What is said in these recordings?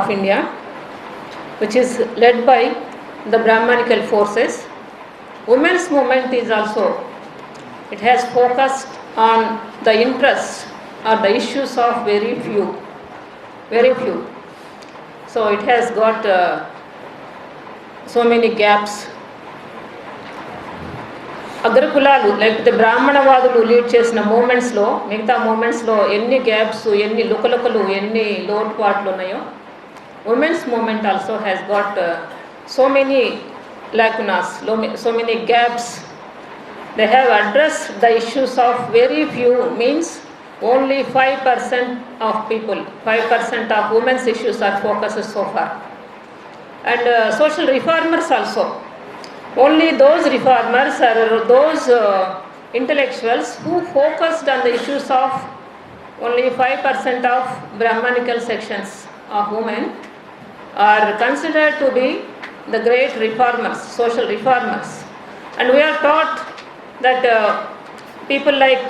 of India, which is led by the Brahmanical forces. Women's movement is also, it has focused on the interests or the issues of very few. So it has got so many gaps. అగ్రకులాలు లేకపోతే బ్రాహ్మణవాదులు lead చేసిన మూమెంట్స్లో, మిగతా మూమెంట్స్లో ఎన్ని gaps, ఎన్ని లుకలుకలు, ఎన్ని లోటుపాట్లు ఉన్నాయో, women's movement also has got so many lacunas, so many gaps. They have addressed the issues of very few, means only 5% of people, 5% of women's issues are focused so far. And social reformers also. Only those reformers are those intellectuals who focused on the issues of only 5% of Brahmanical sections of women are considered to be the great reformers, social reformers. And we are taught that people like,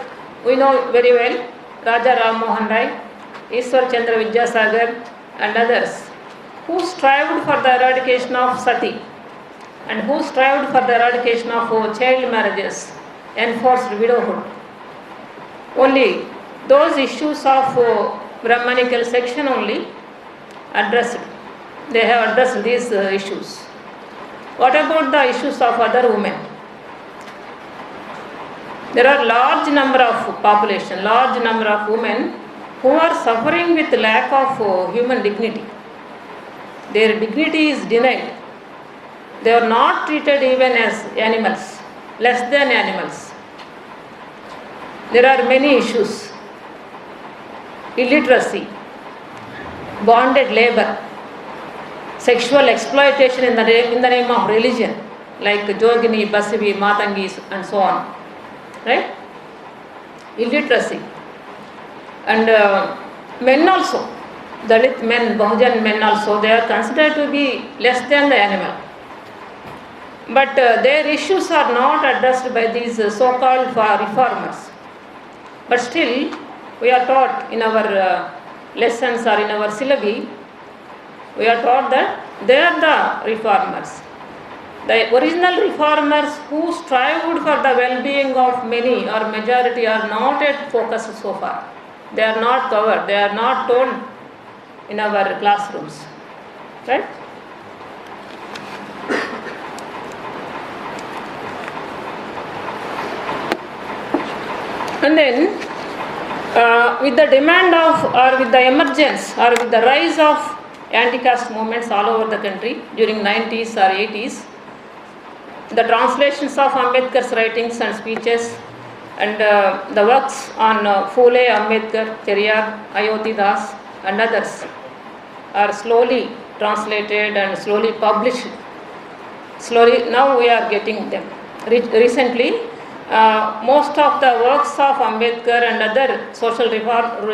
we know very well, Raja Ram Mohan Rai, Ishwar Chandra Vidyasagar and others, who strived for the eradication of sati and who strived for the eradication of child marriages, enforced widowhood. Only those issues of Brahmanical section only addressed. They have addressed these issues. What about the issues of other women? There are large number of population, large number of women who are suffering with lack of human dignity. Their dignity is denied. They are not treated even as animals, less than animals. There are many issues. Illiteracy, bonded labor, sexual exploitation in the name of religion, like Jogini, Basivi, Matangis and so on, right? Illiteracy. And men also, Dalit men, Bahujan men also, they are considered to be less than the animal. But their issues are not addressed by these so-called reformers. But still, we are taught in our lessons or in our syllabi, we are taught that they are the reformers. The original reformers who strived for the well-being of many or majority are not yet focused so far. They are not covered, they are not told in our classrooms, right? And then with the demand of, or with the emergence or with the rise of anti-caste movements all over the country during 90s or 80s, the translations of Ambedkar's writings and speeches and the works on Phule, Ambedkar, Periyar, Ayodhya Das and others are slowly translated and slowly published. Slowly, now we are getting them. Recently, most of the works of Ambedkar and other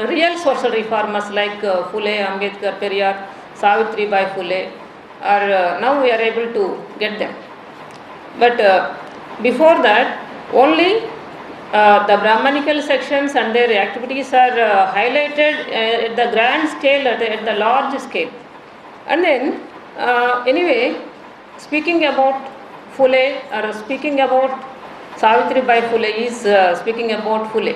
real social reformers like Phule, Ambedkar, Periyar, Savitri Bai Phule are now we are able to get them. But before that, only the Brahmanical sections and their activities are highlighted at the grand scale, at the large scale. And then, anyway, speaking about Phule or speaking about Savitri Bai Phule is speaking about Phule.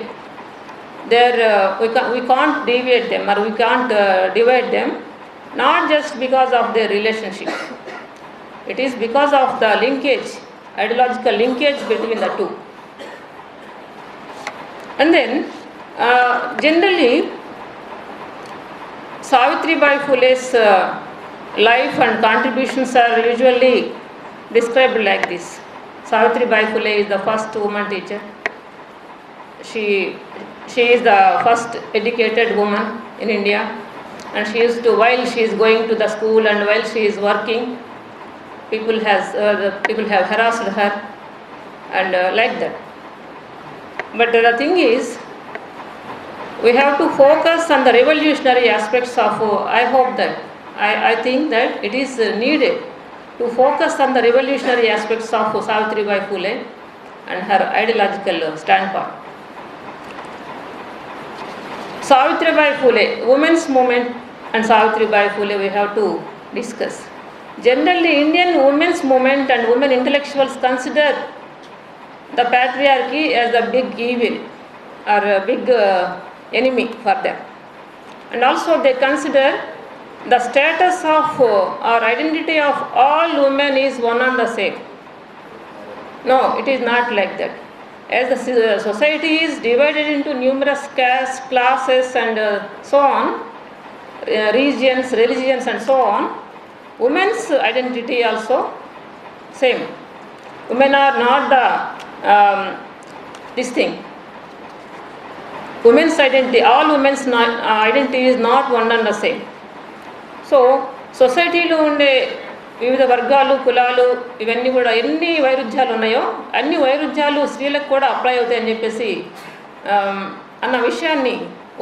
There, we can't deviate them or we can't divide them, not just because of their relationship. It is because of the linkage, ideological linkage between the two. And then, generally, Savitri Bai Phule's life and contributions are usually described like this. Savitri Bai Phule is the first woman teacher. She is the first educated woman in India, and she used to, while she is going to the school and while she is working, people have harassed her and like that. But the thing is, we have to focus on the revolutionary aspects of, I think that it is needed to focus on the revolutionary aspects of Savitri Bai Phule and her ideological standpoint. Savitri Bai Phule, women's movement and Savitribai Phule we have to discuss. Generally, Indian women's movement and women intellectuals consider the patriarchy as a big evil or a big enemy for them. And also they consider the status of or identity of all women is one and the same. No, it is not like that. As the society is divided into numerous castes, classes and so on, regions, religions and so on, women's identity also same. Women are not the this thing. Women's identity, all women's identity is not one and the same. So సొసైటీలో ఉండే వివిధ వర్గాలు, కులాలు, ఇవన్నీ కూడా ఎన్ని వైరుధ్యాలు ఉన్నాయో అన్ని వైరుధ్యాలు స్త్రీలకు కూడా అప్లై అవుతాయని చెప్పేసి అన్న విషయాన్ని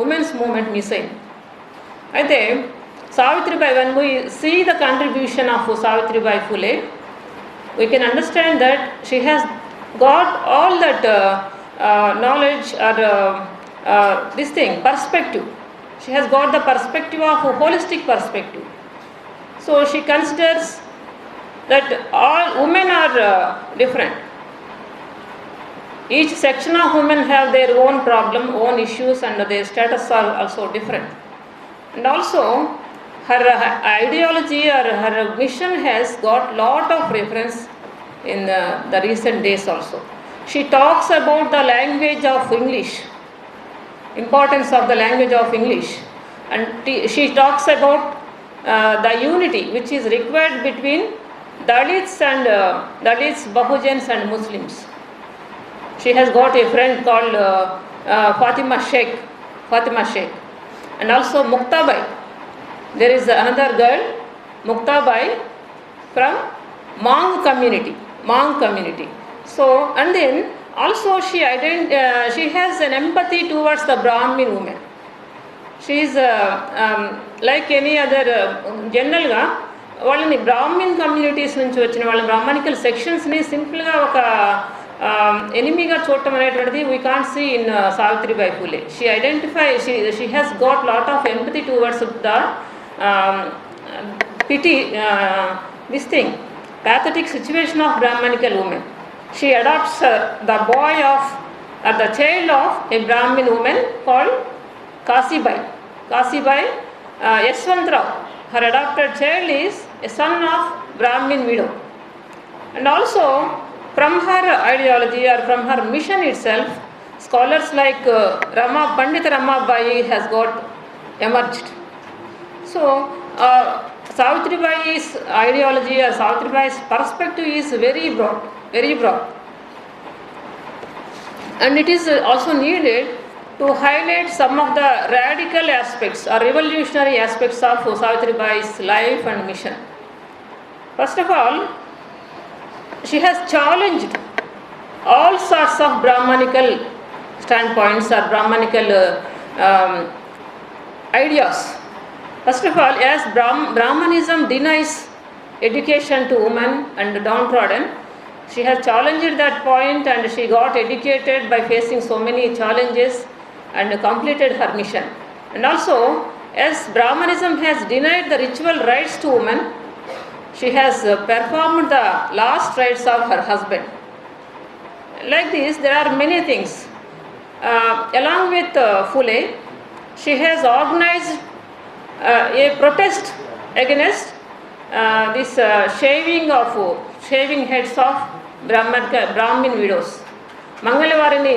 ఉమెన్స్ మూమెంట్ మిస్ అయింది. అయితే Savitribai, when we see the contribution of Savitribai Phule, we can understand that she has got all that knowledge or this thing, perspective. She has got the perspective of a holistic perspective. So she considers that all women are different. Each section of women have their own problem, own issues, and their status are also different. And also her ideology or her mission has got lot of reference in the recent days also. She talks about the language of English, importance of the language of English, and she talks about the unity which is required between Dalits and Dalits, Bahujans and Muslims. She has got a friend called Fatima Sheikh, and also Muktabai. There is another girl, Muktabai, from Mang community. So, and then also she has an empathy towards the Brahmin women. She is like any other జనరల్గా వాళ్ళని Brahmin communities నుంచి వచ్చిన వాళ్ళ Brahminical సెక్షన్స్ని సింపుల్గా ఒక ఎనిమీగా చూడటం అనేటువంటిది we can't see in Savitribai Phule. She has got lot of empathy towards the pity, this thing, pathetic situation of Brahmanical women. She adopts the boy of the child of a Brahmin woman called Kasibai Yashwantrao. Her adopted child is a son of Brahmin widow. And also from her ideology or from her mission itself, scholars like Pandit Ramabai has got emerged. So Savitrbai's ideology or Savitribai's perspective is very broad, and it is also needed to highlight some of the radical aspects or revolutionary aspects of Savitribai's life and mission. First of all, she has challenged all sorts of Brahmanical standpoints or Brahmanical ideas. First of all, as Brahmanism denies education to women and downtrodden, she has challenged that point and she got educated by facing so many challenges and completed her mission. And also, as Brahmanism has denied the ritual rights to women, she has performed the last rites of her husband. Like this, there are many things. Along with Phule, she has organized a protest against this shaving heads of Brahmin widows. మంగళవారిని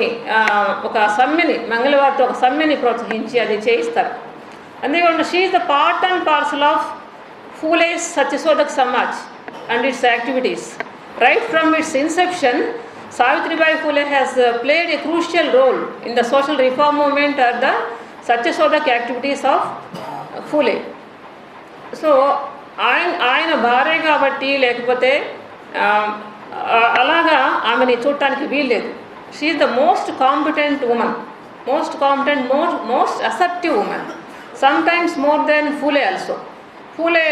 మంగళవారితో ఒక సమ్మెని ప్రోత్సహించి అది చేయిస్తారు. అంతేకాకుండా she is the part and parcel of Phule's Satyasodak Samaj and its activities. Right from its inception, Savitribai Phule has played a crucial role in the social reform movement or the Satyasodak activities of Phule. So, ఆయన భార్య కాబట్టి లేకపోతే అలాగా ఆమెని చూడటానికి వీల్లేదు. She is the most competent women, most acceptive women, sometimes more than Phule also. Phule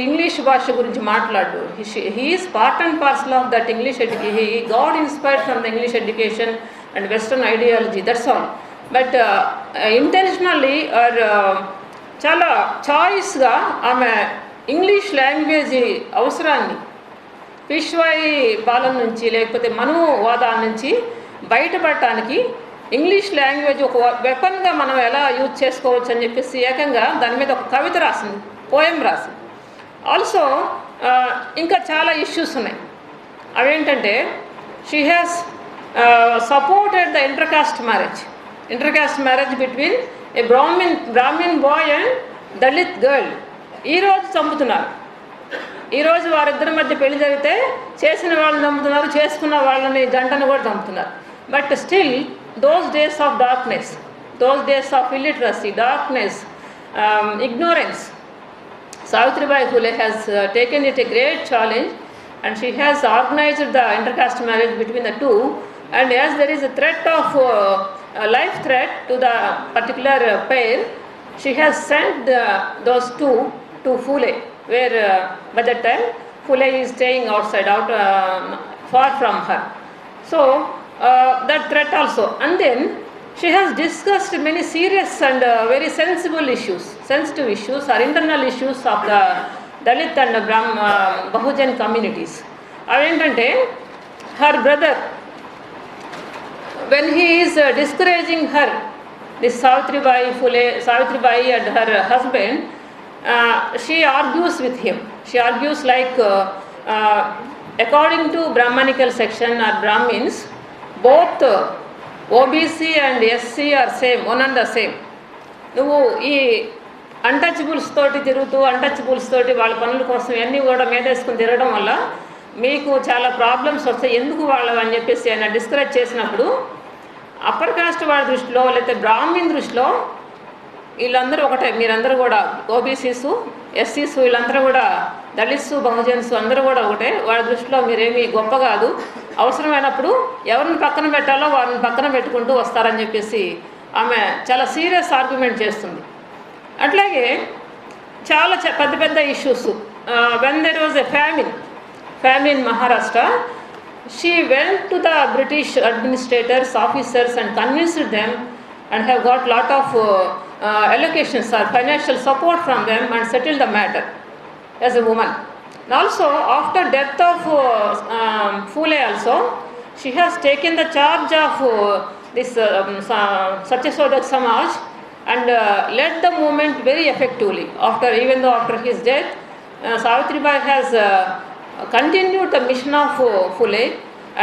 English భాష గురించి మాట్లాడు. He is part and parcel of that English education. He got inspired from the English education and Western ideology, that's all. But intentionally or చాలా చాయిస్గా ఆమె English language అవసరాన్ని పేష్వాయి పాలన నుంచి లేకపోతే మనువాదాల నుంచి బయటపడటానికి ఇంగ్లీష్ లాంగ్వేజ్ ఒక వెపన్గా మనం ఎలా యూజ్ చేసుకోవచ్చు అని చెప్పేసి ఏకంగా దాని మీద ఒక కవిత రాసింది, పోయం రాసింది. ఆల్సో ఇంకా చాలా ఇష్యూస్ ఉన్నాయి. అవేంటంటే she has supported the intercaste marriage between a Brahmin boy and Dalit girl. ఈరోజు చంపుతున్నారు. ఈరోజు వారిద్దరి మధ్య పెళ్లి జరిగితే చేసిన వాళ్ళని చంపుతున్నారు, చేసుకున్న వాళ్ళని జంటను కూడా చంపుతున్నారు. But still those days of darkness, those days of illiteracy, darkness, ignorance, Savitribai Phule has taken it a great challenge, and she has organized the intercaste marriage between the two. And as there is a threat of a life threat to the particular pair, she has sent those two to Phule, where by that time Phule is staying outside, far from her. So that threat also. And then she has discussed many serious and very sensitive issues or internal issues of the Dalit and Bahujan communities. Aventante her brother, when he is discouraging her, this Savitribai and her husband, she argues with him. She argues like according to Brahmanical section or Brahmins, both OBC and SC are same, one and the same. నువ్వు ఈ untouchables తోటి వాళ్ళ పనుల కోసం అన్నీ కూడా మేదేసుకుని తిరగడం వల్ల మీకు చాలా ప్రాబ్లమ్స్ వస్తాయి, ఎందుకు వాళ్ళు అని చెప్పేసి ఆయన డిస్కరేజ్ చేసినప్పుడు అప్పర్ కాస్ట్ వాళ్ళ దృష్టిలో లేకపోతే బ్రాహ్మిన్ దృష్టిలో వీళ్ళందరూ ఒకటే, మీరందరూ కూడా ఓబీసీసు ఎస్సీస్ వీళ్ళందరూ కూడా దళిత్స్ బహుజన్స్ అందరూ కూడా ఒకటే, వాళ్ళ దృష్టిలో మీరేమీ గొప్ప కాదు, అవసరమైనప్పుడు ఎవరిని పక్కన పెట్టాలో వారిని పక్కన పెట్టుకుంటూ వస్తారని చెప్పేసి ఆమె చాలా సీరియస్ ఆర్గ్యుమెంట్ చేస్తుంది. అట్లాగే చాలా పెద్ద issues. When there was a famine in Maharashtra, she went to the British administrators officers and convinced them and have got lot of allocations or financial support from them and settled the matter as a woman. And also after death of Phule also, she has taken the charge of this Satyasodak Samaj and led the movement very effectively. Even though after his death, Savitribai has continued the mission of Phule,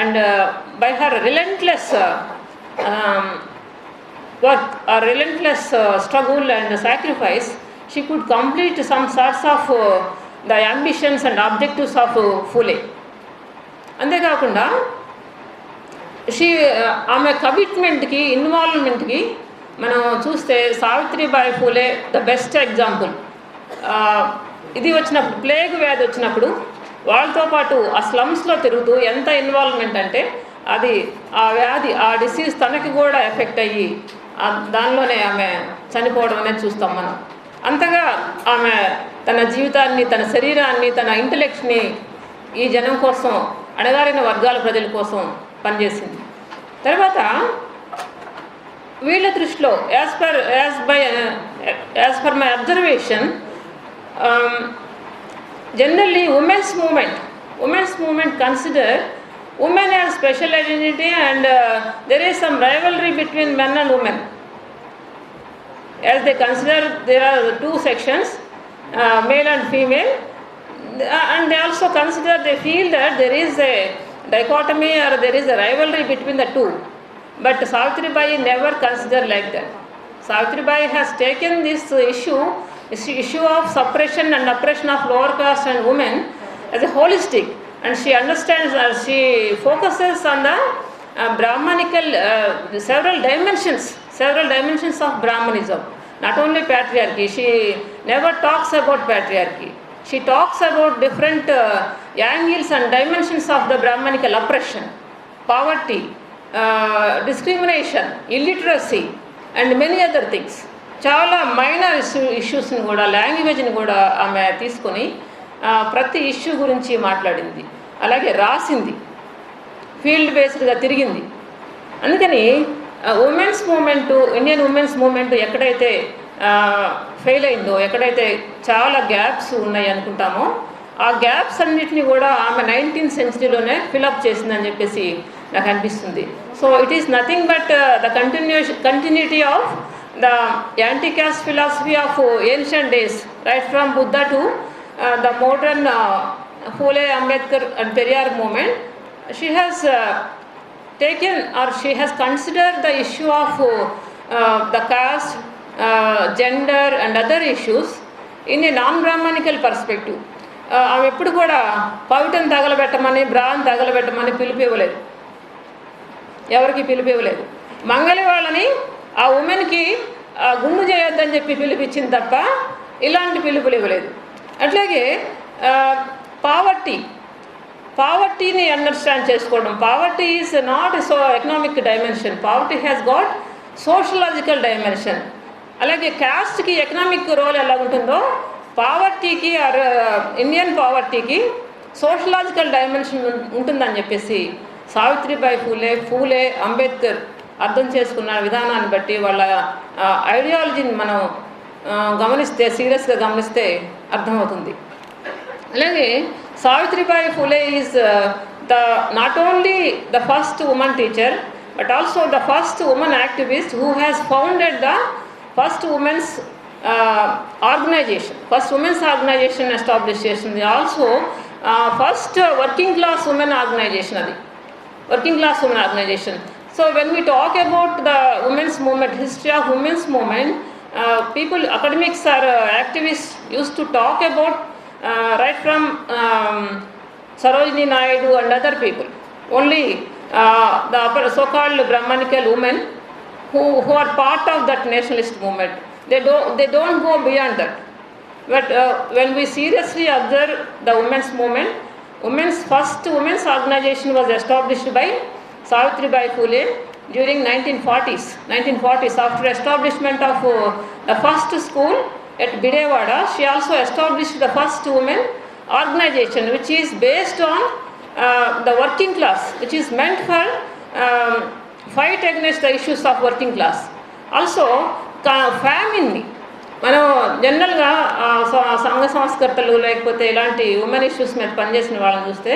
and by her relentless work or relentless struggle and sacrifice, she could complete some sorts of the ambitions and objectives of Phule. అంతేకాకుండా ఆమె కమిట్మెంట్కి ఇన్వాల్వ్మెంట్కి మనం చూస్తే Savitribai Phule the best example. ఇది వచ్చినప్పుడు plague వ్యాధి వచ్చినప్పుడు వాళ్ళతో పాటు ఆ స్లమ్స్లో తిరుగుతూ ఎంత ఇన్వాల్వ్మెంట్ అంటే అది ఆ వ్యాధి ఆ డిసీజ్ తనకి కూడా ఎఫెక్ట్ అయ్యి దానిలోనే ఆమె చనిపోవడం అనేది చూస్తాం మనం. అంతగా ఆమె తన జీవితాన్ని, తన శరీరాన్ని, తన ఇంటలెక్ట్ని ఈ జనం కోసం, అణగారిన వర్గాల ప్రజల కోసం పనిచేసింది. తర్వాత వీళ్ళ దృష్టిలో as per my observation, generally women's movement consider women have special identity and there is some rivalry between men and women. As they consider there are two sections, male and female, and they also consider, they feel that there is a dichotomy or there is a rivalry between the two. But Savitribai never considered like that. Savitribai has taken this issue of suppression and oppression of lower caste and women as a holistic. And she understands, she focuses on the Brahmanical several dimensions of Brahmanism. Not only patriarchy, she never talks about patriarchy. She talks about different angles and dimensions of the Brahmanical oppression, poverty, discrimination, illiteracy and many other things. చాలా minor ఇష్యూస్ని కూడా, లాంగ్వేజ్ని కూడా ఆమె తీసుకొని ప్రతి issue గురించి మాట్లాడింది, అలాగే రాసింది, ఫీల్డ్ బేస్డ్గా తిరిగింది. అందుకని ఇండియన్ ఉమెన్స్ మూమెంట్ ఎక్కడైతే ఫెయిల్ అయిందో, ఎక్కడైతే చాలా గ్యాప్స్ ఉన్నాయి అనుకుంటామో ఆ గ్యాప్స్ అన్నిటిని కూడా ఆమె 19th సెంచరీలోనే ఫిలప్ చేసిందని చెప్పేసి నాకు అనిపిస్తుంది. So it is nothing but the continuity of the anti caste philosophy of ancient days, right from Buddha to the modern Phule, Ambedkar and Periyar movement. She has taken or she has considered the issue of the caste, gender and other issues in a non-Brahmanical perspective. ఆమె ఎప్పుడు కూడా పవిటను తగలబెట్టమని, bran తగలబెట్టమని పిలిపివ్వలేదు, ఎవరికి పిలిపివ్వలేదు. మంగళి వాళ్ళని ఆ ఉమెన్కి గుండు చేయొద్దని చెప్పి పిలిపించింది తప్ప ఇలాంటి పిలుపులు ఇవ్వలేదు. అట్లాగే పావర్టీని అండర్స్టాండ్ చేసుకోవడం. Poverty is not so economic dimension, poverty has got sociological dimension. అలాగే క్యాస్ట్కి ఎకనామిక్ రోల్ ఎలా ఉంటుందో పావర్టీకి ఆర్ ఇండియన్ పావర్టీకి సోషలాజికల్ డైమెన్షన్ ఉంటుందని చెప్పేసి సావిత్రిబాయి ఫూలే అంబేద్కర్ అర్థం చేసుకున్న విధానాన్ని బట్టి వాళ్ళ ఐడియాలజీని మనం గమనిస్తే, సీరియస్గా గమనిస్తే అర్థమవుతుంది. అలాగే Savitribai Phule is not only the first women teacher but also the first women activist who has founded the first women's organisation establish చేసింది. Also first working class women organisation, అది working class women organisation. So when we talk about the women's movement, history of women's movement, people, academics or activists used to talk about right from Sarojini Naidu and other people. Only the so-called Brahmanical women who are part of that nationalist movement. They don't go beyond that. But when we seriously observe the women's movement, first women's organization was established by Savitribai Phule during 1940s. After establishment of the first school at Bidewada, she also established the first women organization which is based on the working class, which is meant for fight against the issues of working class. Also famine ni మనం జనరల్గా సంఘ సంస్కర్తలు లేకపోతే ఇలాంటి women issues మీద పనిచేసిన వాళ్ళని చూస్తే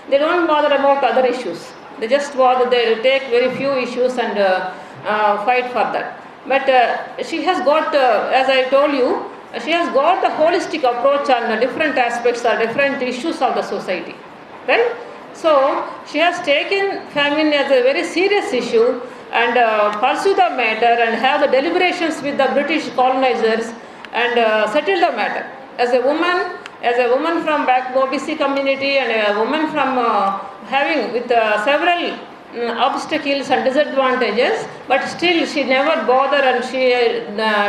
they don't bother about other issues. They just bother, they take very few issues and fight for that. But she has got, as I told you, she has got the holistic approach on different aspects or different issues of the society, right? So she has taken famine as a very serious issue and pursue the matter and have the deliberations with the British colonizers and settle the matter. As a woman from back OBC community and a woman from having with several obstacles and disadvantages, but still she never bothered and she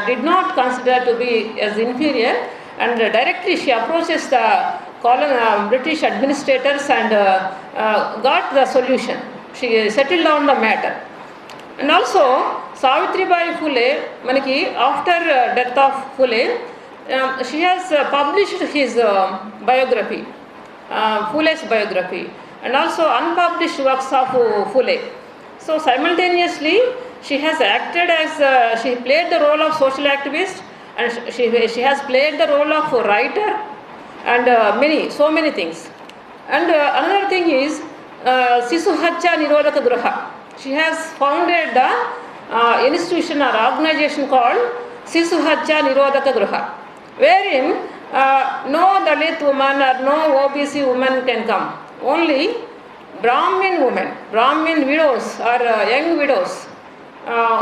did not consider to be as inferior, and directly she approaches the British administrators and got the solution. She settled down the matter. And also Savitribai Phule, manaki after death of Phule, she has published his biography, Phule's biography, and also unpublished works of Phule. So simultaneously she has acted as she played the role of social activist, and she has played the role of writer and so many things. And another thing is Sisu Hatya Nirodhaka Graha. She has founded the institution or organization called Sisu Hatya Nirodhaka Graha, wherein no Dalit woman or no OBC woman can come. Only Brahmin women, Brahmin widows or young widows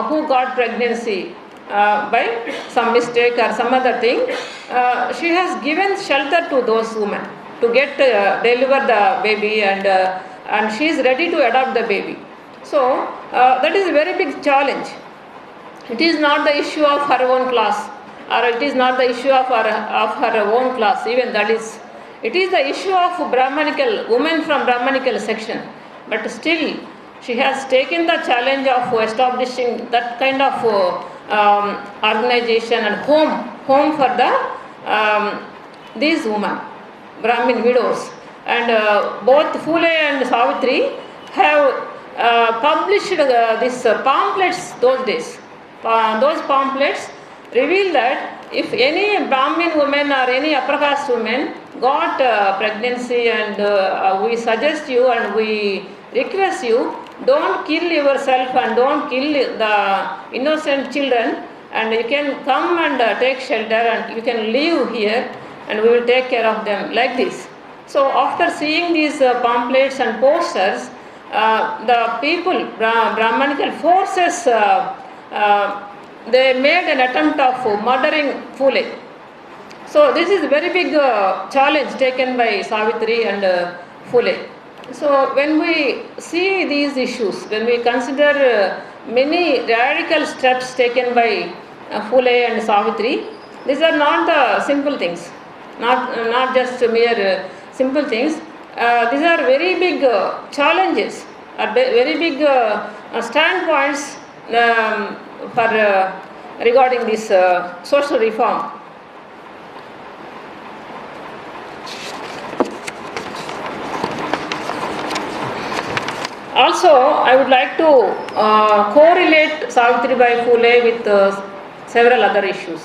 who got pregnancy by some mistake or some other thing, she has given shelter to those women to get deliver the baby, and she is ready to adopt the baby. So that is a very big challenge. It is not the issue of her own class, or it is not the issue of her own class, even that is. It is the issue of Brahmanical women from Brahmanical section, but still she has taken the challenge of establishing that kind of organization and home for the these women, Brahmin widows. And both Phule and Savitri have published these pamphlets those days. Those pamphlets reveal that if any Brahmin woman or any upper caste woman got pregnancy, and we suggest you and we request you, don't kill yourself and don't kill the innocent children, and you can come and take shelter and you can live here and we will take care of them, like this. So after seeing these pamphlets and posters, the people, Brahmanical forces, they made an attempt of murdering Phule. So this is a very big challenge taken by Savitri and Phule. So when we see these issues, when we consider many radical steps taken by Phule and Savitri, these are not the simple things, not just mere simple things. These are very big challenges, very big standpoints for regarding this social reform. Also, I would like to correlate Savitribai Phule with several other issues.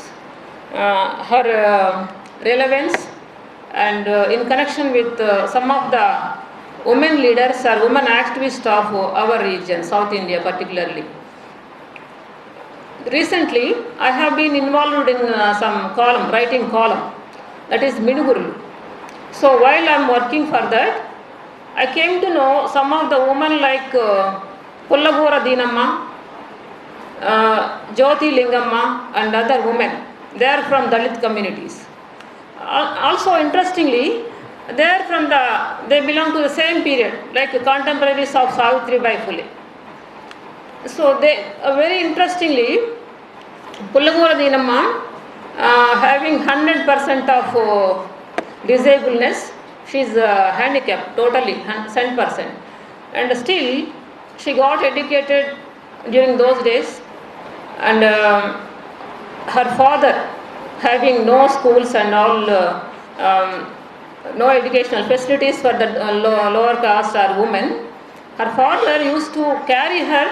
Her relevance, and in connection with some of the women leaders or women activists of our region, South India particularly. Recently, I have been involved in some column, writing column, that is Minugurulu. So while I am working for that, I came to know some of the women like Pullagora Deenamma, Jyoti Lingamma and other women. They are from Dalit communities. Also interestingly, they belong to the same period, like contemporaries of Savitribai Phule. So they very interestingly, Pullagora Deenamma, having 100% of disableness, she is handicapped totally, 100%, and still she got educated during those days, and her father, having no schools and all, no educational facilities for the lower caste or women, her father used to carry her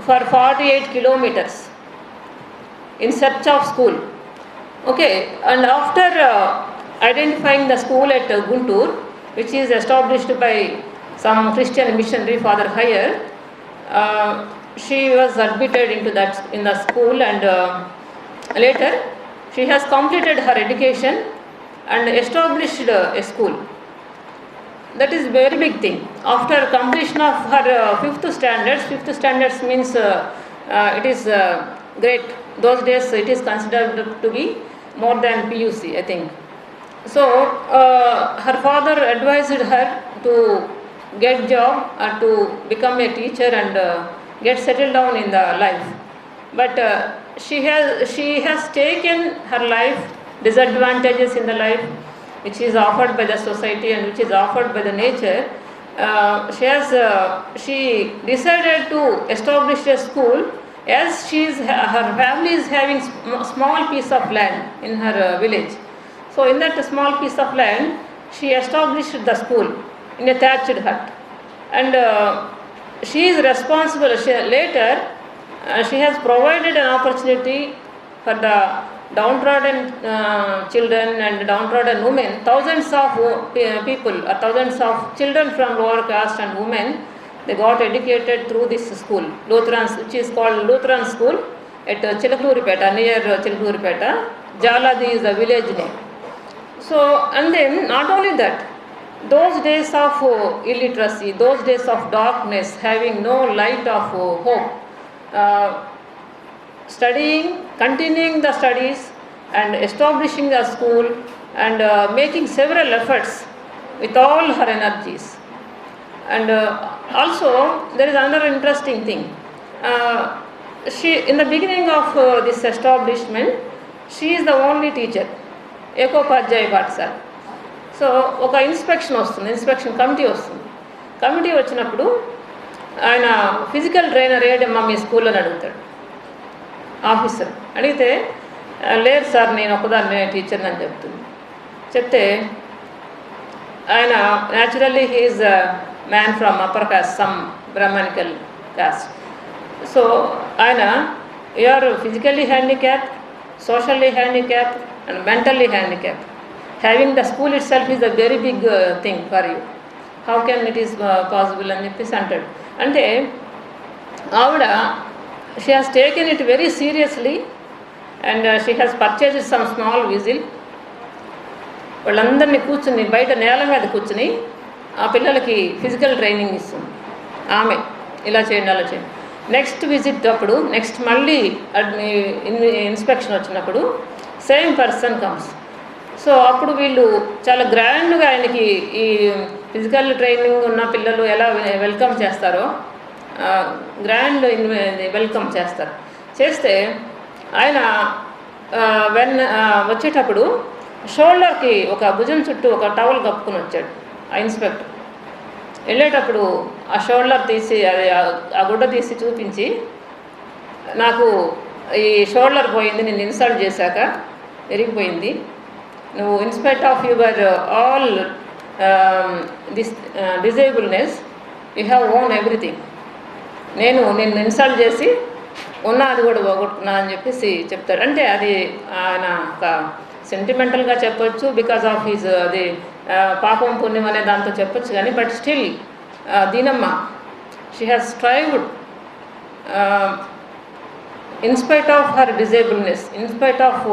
for 48 kilometers in search of school. Okay, and after identifying the school at Guntur, which is established by some Christian missionary, Father Higher, she was admitted into the school, and later she has completed her education and established a school. That is very big thing. After completion of her fifth standards means it is great. Those days it is considered to be more than PUC, I think. So her father advised her to get job or to become a teacher and get settled down in the life. But she has taken her life, disadvantages in the life which is offered by the society and which is offered by the nature. She decided to establish a school, as her family is having small piece of land in her village. So in that small piece of land, she established the school in a thatched hut, and she is responsible. Later, she has provided an opportunity for the downtrodden children and downtrodden women. Thousands of people, thousands of children from lower caste and women, they got educated through this school, Lutheran, which is called Lutheran School at Chilakluripeta, near Chilakluripeta. Jaladi is the village name. So, and then not only that, those days of illiteracy, those days of darkness, having no light of hope, studying, continuing the studies and establishing a school and making several efforts with all her energies. And also there is another interesting thing. She, in the beginning of this establishment, she is the only teacher, Ekopadhyay Pathshala. So ఒక inspection committee వస్తుంది. Committee వచ్చినప్పుడు ఆయన physical trainer ఏడమ్మా మీ స్కూల్లో అడుగుతాడు officer. అడిగితే లేదు sir నేను ఒకదాన్ని టీచర్ని అని చెప్తే ఆయన naturally he is man from upper caste, some Brahmanical caste. So ఆయన You are physically handicapped, socially handicapped, and mentally handicapped. Having the school itself is a very big thing for you. How can it is possible అని చెప్పేసి అంటాడు. అంటే ఆవిడ she has taken it very seriously and she has purchased some small whistle. వాళ్ళందరినీ కూర్చుని బయట నేల మీద కూర్చుని ఆ పిల్లలకి ఫిజికల్ ట్రైనింగ్ ఇస్తుంది ఆమె. ఇలా చేయండి అలా చేయండి. నెక్స్ట్ విజిట్ అప్పుడు నెక్స్ట్ మళ్ళీ ఇన్స్పెక్షన్ వచ్చినప్పుడు సేమ్ పర్సన్ కమ్స్. సో అప్పుడు వీళ్ళు చాలా గ్రాండ్గా ఆయనకి ఈ ఫిజికల్ ట్రైనింగ్ ఉన్న పిల్లలు ఎలా వెల్కమ్ చేస్తారో గ్రాండ్ వెల్కమ్ చేస్తారు. చేస్తే ఆయన వచ్చేటప్పుడు షోల్డర్కి ఒక భుజం చుట్టూ ఒక టవల్ కప్పుకుని వచ్చాడు ఆ ఇన్స్పెక్టర్. వెళ్ళేటప్పుడు ఆ షోల్డర్ తీసి అది ఆ గుడ్డ తీసి చూపించి, నాకు ఈ షోల్డర్ పోయింది, నేను ఇన్సల్ట్ చేశాక విరిగిపోయింది, నువ్వు in spite of your all disableness you have own everything. నేను నిన్ను ఇన్సల్ట్ చేసి అది కూడా పోగొట్టుకున్నా అని చెప్పేసి చెప్తాడు. అంటే అది ఆయన ఒక సెంటిమెంటల్గా చెప్పొచ్చు, బికాజ్ ఆఫ్ హిజ్ అది పాపం పుణ్యం అనే దాంతో చెప్పొచ్చు. కానీ బట్ స్టిల్ దీనమ్మ she has strived in spite of her disableness, in spite of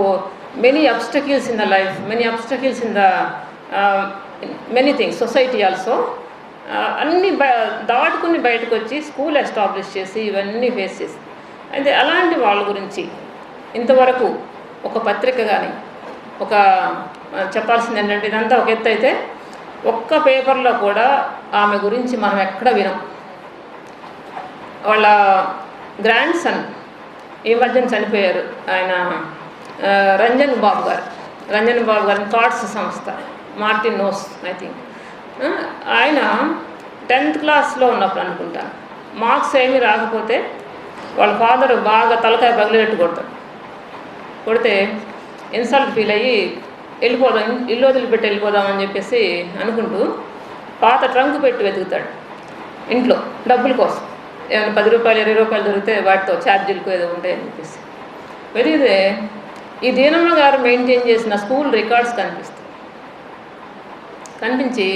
many obstacles in the life, many obstacles in the many things, society also. అన్నీ దాటుకుని బయటకు వచ్చి స్కూల్ ఎస్టాబ్లిష్ చేసి ఇవన్నీ ఫేస్ చేసి, అయితే అలాంటి వాళ్ళ గురించి ఇంతవరకు ఒక పత్రిక కానీ ఒక చెప్పాల్సింది ఏంటంటే, ఇదంతా ఒక ఎత్తు అయితే ఒక్క పేపర్లో కూడా ఆమె గురించి మనం ఎక్కడ వినం. వాళ్ళ గ్రాండ్ సన్ ఈ మధ్యన చనిపోయారు, ఆయన రంజన్ బాబు గారు కార్డ్స్ సంస్థ, మార్టిన్ నోస్ ఐ థింక్. ఆయన 10th క్లాస్లో ఉన్నప్పుడు అనుకుంటాను, మార్క్స్ ఏమీ రాకపోతే వాళ్ళ ఫాదర్ బాగా తలకాయ పగిలేట్టు కొడితే ఇన్సల్ట్ ఫీల్ అయ్యి వెళ్ళిపోదాం, ఇల్లు వదిలిపెట్టి వెళ్ళిపోదామని చెప్పేసి అనుకుంటూ పాత ట్రంక్ పెట్టి వెతుకుతాడు ఇంట్లో డబ్బుల కోసం. ఏమైనా 10 రూపాయలు 20 రూపాయలు దొరికితే వాటితో ఛార్జీలకు ఏదో ఉంటాయని చెప్పేసి వెతికితే ఈ దీనమ్మ గారు మెయింటైన్ చేసిన స్కూల్ రికార్డ్స్ కనిపించి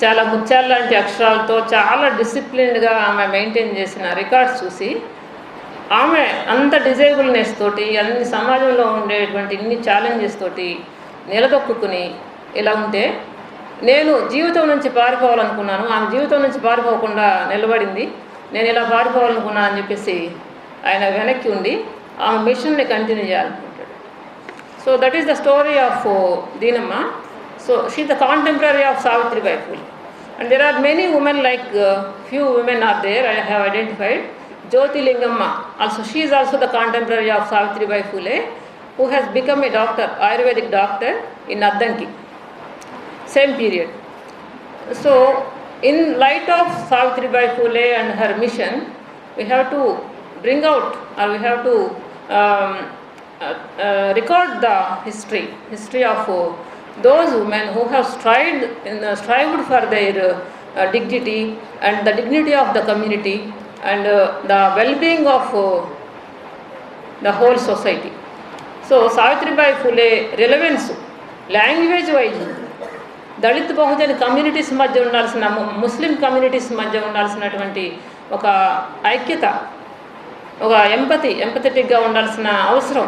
చాలా ముత్యాల లాంటి అక్షరాలతో చాలా డిసిప్లిన్డ్గా ఆమె మెయింటైన్ చేసిన రికార్డ్స్ చూసి, ఆమె అంత డిజేబుల్నెస్ తోటి అన్ని సమాజంలో ఉండేటువంటి ఇన్ని ఛాలెంజెస్ తోటి నిలదొక్కుని ఇలా ఉంటే, నేను జీవితం నుంచి పారిపోవాలనుకున్నాను, ఆమె జీవితం నుంచి పారిపోకుండా నిలబడింది, నేను ఇలా పారిపోవాలనుకున్నాను అని చెప్పేసి ఆయన వెనక్కి ఉండి ఆమె మిషన్ని కంటిన్యూ చేయాలనుకుంటాడు. So that is the story of దీనమ్మ. So she is the contemporary of Savitribai Phule, and there are many women like few women are there I have identified. Jyoti Lingamma also, she is also the contemporary of Savitribai Phule, who has become a doctor, Ayurvedic doctor in Addanki, same period. So in light of Savitribai Phule and her mission, we have to bring out, or we have to record the history of those women who have strived for their dignity and the dignity of the community and the well-being of the whole society. So Savitribai Phule relevance language wise Dalit Bahujan communities మధ్య ఉండాల్సిన, ముస్లిం communities మధ్య ఉండాల్సినటువంటి ఒక ఐక్యత, ఒక ఎంపథెటిక్గా ఉండాల్సిన అవసరం,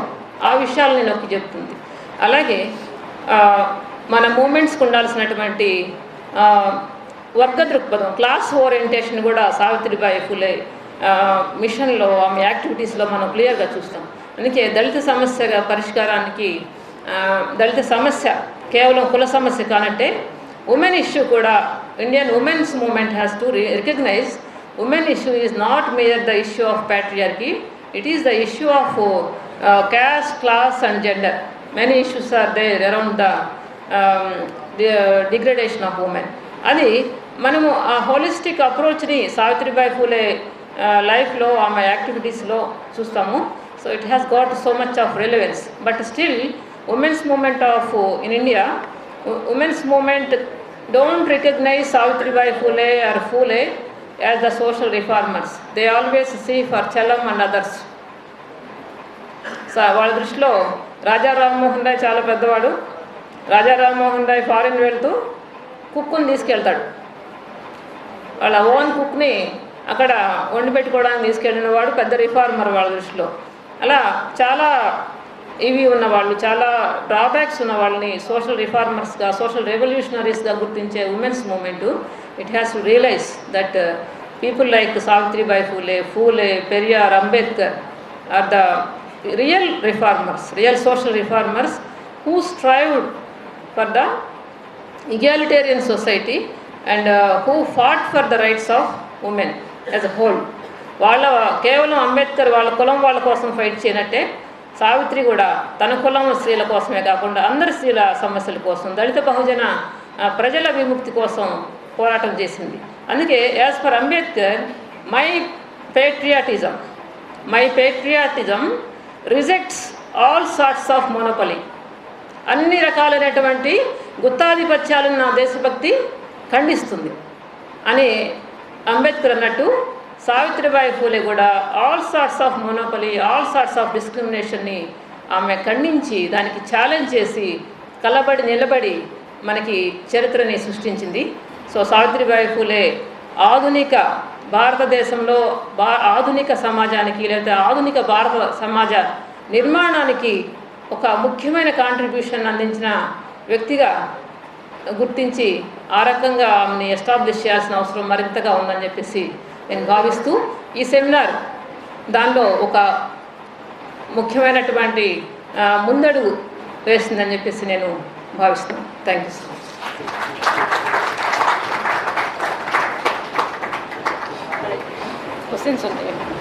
ఆ విషయాలని నొక్కి చెప్తుంది. అలాగే మన మూమెంట్స్కి ఉండాల్సినటువంటి వర్గ దృక్పథం, క్లాస్ ఓరియంటేషన్ కూడా సావిత్రిబాయి ఫులే మిషన్లో, ఆమె యాక్టివిటీస్లో మనం క్లియర్గా చూస్తాం. అందుకే దళిత సమస్య పరిష్కారానికి, దళిత సమస్య కేవలం కుల సమస్య కానంటే ఉమెన్ ఇష్యూ కూడా, Indian women's movement has to recognise women issue is not major the issue of patriarchy, it is the issue of caste, class and gender. Many issues are there around the degradation of women. అది మనము ఆ holistic అప్రోచ్ని Savitribai Phule లైఫ్లో, ఆమె యాక్టివిటీస్లో చూస్తాము. So it has got so much of relevance. But still women's movement of in India, women's movement don't recognise Savitribai Phule or Phule as the social reformers. They always see for Chalam and others. వాళ్ళ దృష్టిలో రాజా రామ్మోహన్ రాయ్ చాలా పెద్దవాడు. Raja Rammohan Roy foreign వెళ్తూ కుక్కుని తీసుకెళ్తాడు. వాళ్ళ own కుక్ని అక్కడ వండి పెట్టుకోవడానికి తీసుకెళ్ళిన వాడు పెద్ద రిఫార్మర్ వాళ్ళ దృష్టిలో. అలా చాలా ఇవి ఉన్నవాళ్ళు, చాలా డ్రాబ్యాక్స్ ఉన్న వాళ్ళని సోషల్ రిఫార్మర్స్గా, సోషల్ రెవల్యూషనరీస్గా గుర్తించే women's movement it has to realise that people like Savitribai Phule, Periyar, Ambedkar are the real reformers, real social reformers who strived for the egalitarian society and who fought for the rights of women as a whole. వాళ్ళ కేవలం అంబేద్కర్ వాళ్ళ కులం వాళ్ళ కోసం fight చేయనట్టే Savitri కూడా తన కులం స్త్రీల కోసమే కాకుండా అందరి స్త్రీల సమస్యల కోసం, దళిత బహుజన ప్రజల విముక్తి కోసం పోరాటం చేసింది. అందుకే as for Ambedkar my patriotism rejects all sorts of monopoly. అన్ని రకాలైనటువంటి గుత్తాధిపత్యాలను నా దేశభక్తి ఖండిస్తుంది అని అంబేద్కర్ అన్నట్టు సావిత్రిబాయి ఫూలే కూడా all sorts of monopoly, all sorts of డిస్క్రిమినేషన్ని ఆమె ఖండించి దానికి ఛాలెంజ్ చేసి కలబడి నిలబడి మనకి చరిత్రని సృష్టించింది. సో సావిత్రిబాయి ఫూలే ఆధునిక భారతదేశంలో ఆధునిక సమాజానికి లేదా ఆధునిక భారత సమాజ నిర్మాణానికి ఒక ముఖ్యమైన కాంట్రిబ్యూషన్ అందించిన వ్యక్తిగా గుర్తించి ఆ రకంగా ఆమెని ఎస్టాబ్లిష్ చేయాల్సిన అవసరం మరింతగా ఉందని చెప్పేసి నేను భావిస్తూ ఈ సెమినార్ దానిలో ఒక ముఖ్యమైనటువంటి ముందడుగు వేస్తుందని చెప్పేసి నేను భావిస్తున్నాను. Thank you so much. Questions ఉన్నాయి.